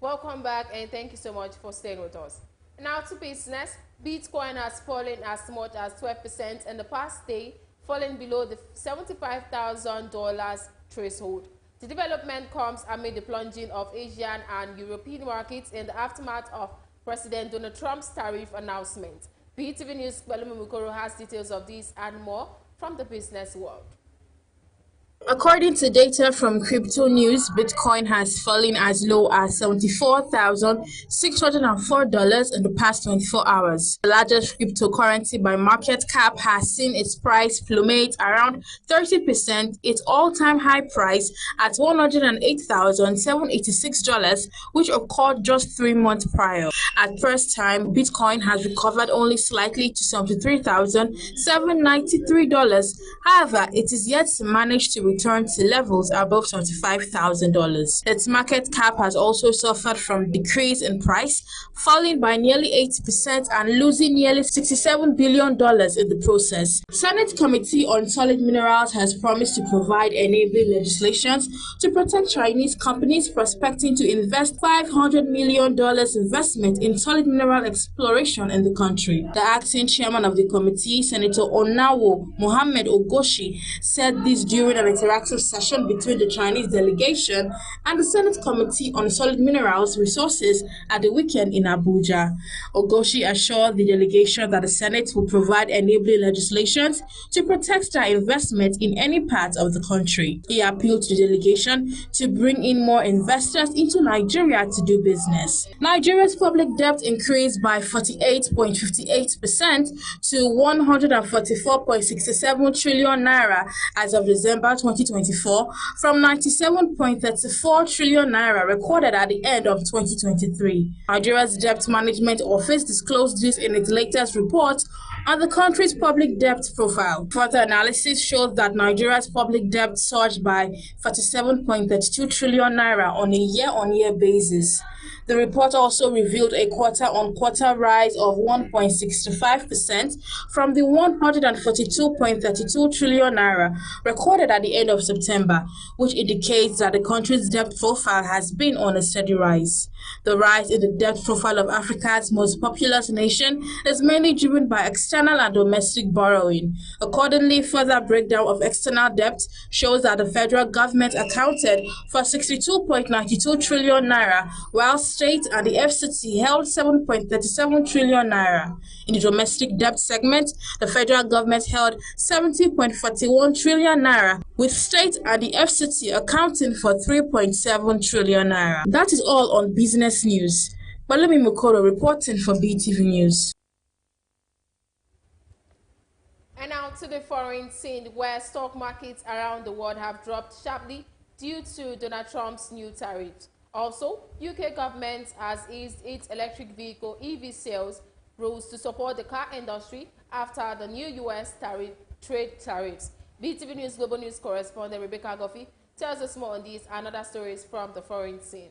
Welcome back and thank you so much for staying with us. Now to business. Bitcoin has fallen as much as 12% in the past day, falling below the $75,000 threshold. The development comes amid the plunging of Asian and European markets in the aftermath of President Donald Trump's tariff announcement. BeeTv News' Belumi Mukoro has details of this and more from the business world. According to data from Crypto News, Bitcoin has fallen as low as $74,604 in the past 24 hours. The largest cryptocurrency by market cap has seen its price plummet around 30%, its all-time high price at $108,786, which occurred just 3 months prior. At first time, Bitcoin has recovered only slightly to $73,793. However, it is yet to manage to return to levels above $25,000. Its market cap has also suffered from decrease in price, falling by nearly 80% and losing nearly $67 billion in the process. Senate Committee on Solid Minerals has promised to provide enabling legislations to protect Chinese companies prospecting to invest $500 million investment in solid mineral exploration in the country. The acting chairman of the committee, Senator Onawo Mohammed Ogoshi, said this during an interactive session between the Chinese delegation and the Senate Committee on Solid Minerals Resources at the weekend in Abuja. Ogoshi assured the delegation that the Senate will provide enabling legislations to protect their investment in any part of the country. He appealed to the delegation to bring in more investors into Nigeria to do business. Nigeria's public debt increased by 48.58% to 144.67 trillion naira as of December 2024. 2024 from 97.34 trillion naira recorded at the end of 2023. Nigeria's Debt Management Office disclosed this in its latest report on the country's public debt profile. Further analysis showed that Nigeria's public debt surged by 47.32 trillion naira on a year-on-year basis. The report also revealed a quarter-on-quarter rise of 1.65% from the 142.32 trillion naira recorded at the end of September, which indicates that the country's debt profile has been on a steady rise. The rise in the debt profile of Africa's most populous nation is mainly driven by external and domestic borrowing. Accordingly, further breakdown of external debt shows that the federal government accounted for 62.92 trillion naira, while state and the FCT held 7.37 trillion naira. In the domestic debt segment, the federal government held 70.41 trillion naira, with state and the FCT accounting for 3.7 trillion naira. That is all on business news. Balemi Mukolo reporting for BeeTv News. And now to the foreign scene, where stock markets around the world have dropped sharply due to Donald Trump's new tariffs. Also, UK government has eased its electric vehicle EV sales rules to support the car industry after the new US trade tariffs. BeeTv News Global News correspondent Rebecca Goffey tells us more on these and other stories from the foreign scene.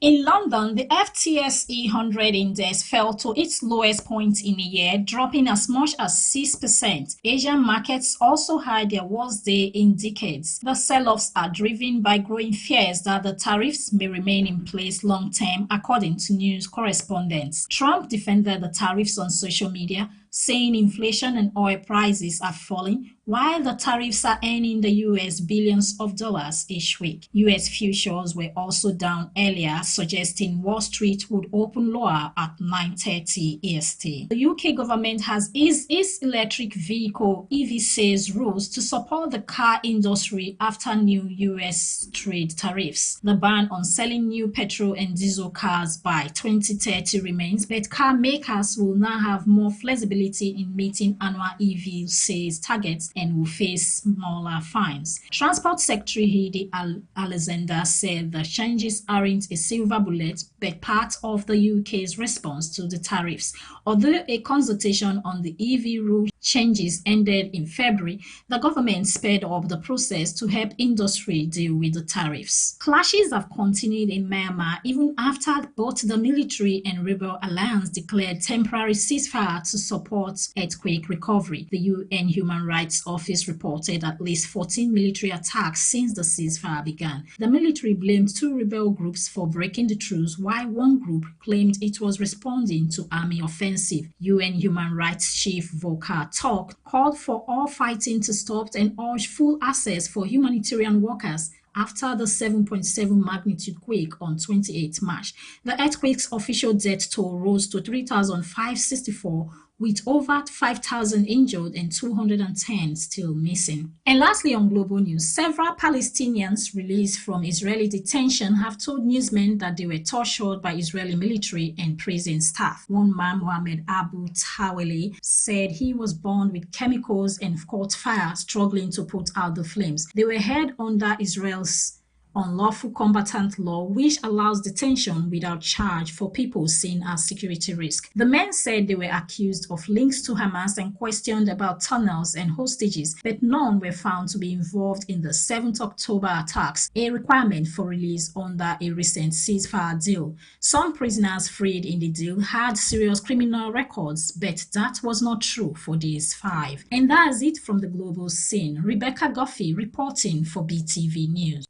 In London, the FTSE 100 index fell to its lowest point in a year, dropping as much as 6%. Asian markets also had their worst day in decades. The sell-offs are driven by growing fears that the tariffs may remain in place long-term, according to news correspondents. Trump defended the tariffs on social media, saying inflation and oil prices are falling, while the tariffs are earning the US billions of dollars each week. US futures were also down earlier, suggesting Wall Street would open lower at 9:30 EST. The UK government has eased its electric vehicle EV sales rules to support the car industry after new US trade tariffs. The ban on selling new petrol and diesel cars by 2030 remains, but car makers will now have more flexibility in meeting annual EV sales targets and will face smaller fines. Transport Secretary Heidi Alexander said the changes aren't a silver bullet, but part of the UK's response to the tariffs. Although a consultation on the EV rule changes ended in February, the government sped up the process to help industry deal with the tariffs. Clashes have continued in Myanmar even after both the military and rebel alliance declared temporary ceasefire to support earthquake recovery. The UN Human Rights Office reported at least 14 military attacks since the ceasefire began. The military blamed two rebel groups for breaking the truce, while one group claimed it was responding to army offensive. UN Human Rights Chief Volker Turk called for all fighting to stop and urged full access for humanitarian workers after the 7.7 magnitude quake on 28 March. The earthquake's official death toll rose to 3,564, with over 5,000 injured and 210 still missing. And lastly, on global news, several Palestinians released from Israeli detention have told newsmen that they were tortured by Israeli military and prison staff. One man, Mohammed Abu Taweli, said he was burned with chemicals and caught fire, struggling to put out the flames. They were held under Israel's unlawful combatant law, which allows detention without charge for people seen as security risk. The men said they were accused of links to Hamas and questioned about tunnels and hostages, but none were found to be involved in the 7th October attacks, a requirement for release under a recent ceasefire deal. Some prisoners freed in the deal had serious criminal records, but that was not true for these 5. And that's it from the global scene. Rebecca Goffey reporting for BeeTv News.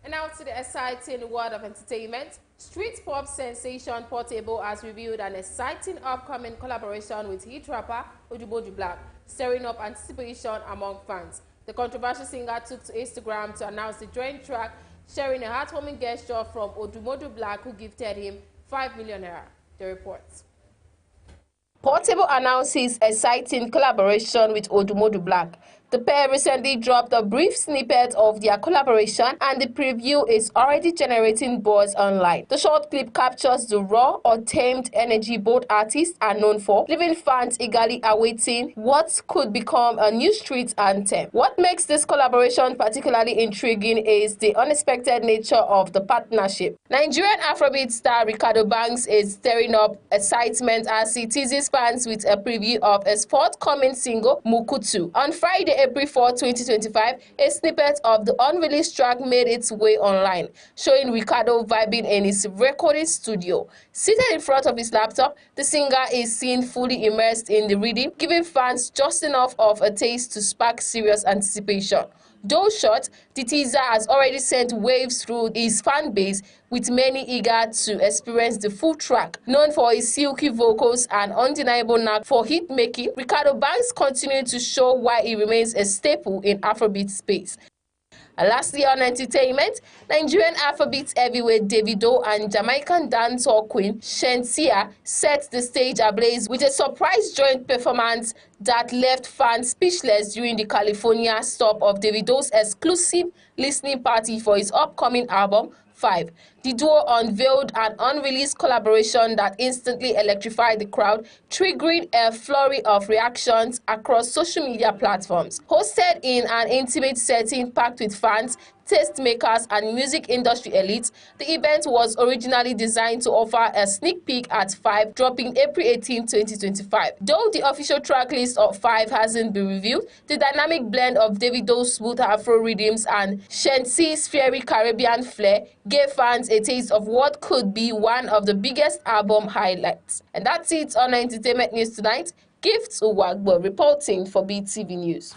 And now to the exciting world of entertainment. Street pop sensation Portable has revealed an exciting upcoming collaboration with hit rapper Odumodu Black, stirring up anticipation among fans. The controversial singer took to Instagram to announce the joint track, sharing a heartwarming gesture from Odumodu Black, who gifted him 5 million naira. The reports. Portable announces exciting collaboration with Odumodu Black. The pair recently dropped a brief snippet of their collaboration, and the preview is already generating buzz online. The short clip captures the raw or tamed energy both artists are known for, leaving fans eagerly awaiting what could become a new street anthem. What makes this collaboration particularly intriguing is the unexpected nature of the partnership. Nigerian Afrobeat star Ricardo Banks is stirring up excitement as he teases fans with a preview of his forthcoming single, Mukutu. On Friday, April 4, 2025, a snippet of the unreleased track made its way online, showing Ricardo vibing in his recording studio. Seated in front of his laptop, the singer is seen fully immersed in the rhythm, giving fans just enough of a taste to spark serious anticipation. Though short, the teaser has already sent waves through his fan base, with many eager to experience the full track. Known for his silky vocals and undeniable knack for hit making, Ricardo Banks continues to show why he remains a staple in Afrobeat space. And lastly, on entertainment, Nigerian Afrobeat heavyweight Davido and Jamaican dancehall queen Shenseea set the stage ablaze with a surprise joint performance that left fans speechless during the California stop of Davido's exclusive listening party for his upcoming album, 5. The duo unveiled an unreleased collaboration that instantly electrified the crowd, triggering a flurry of reactions across social media platforms. Hosted in an intimate setting packed with fans, tastemakers, and music industry elites, the event was originally designed to offer a sneak peek at 5, dropping April 18, 2025. Though the official track list of 5 hasn't been revealed, the dynamic blend of Davido's smooth Afro rhythms and Shensea's fiery Caribbean flair gave fans a taste of what could be one of the biggest album highlights. And that's it on Entertainment News tonight. Gifts Uwagbo reporting for BeeTv News.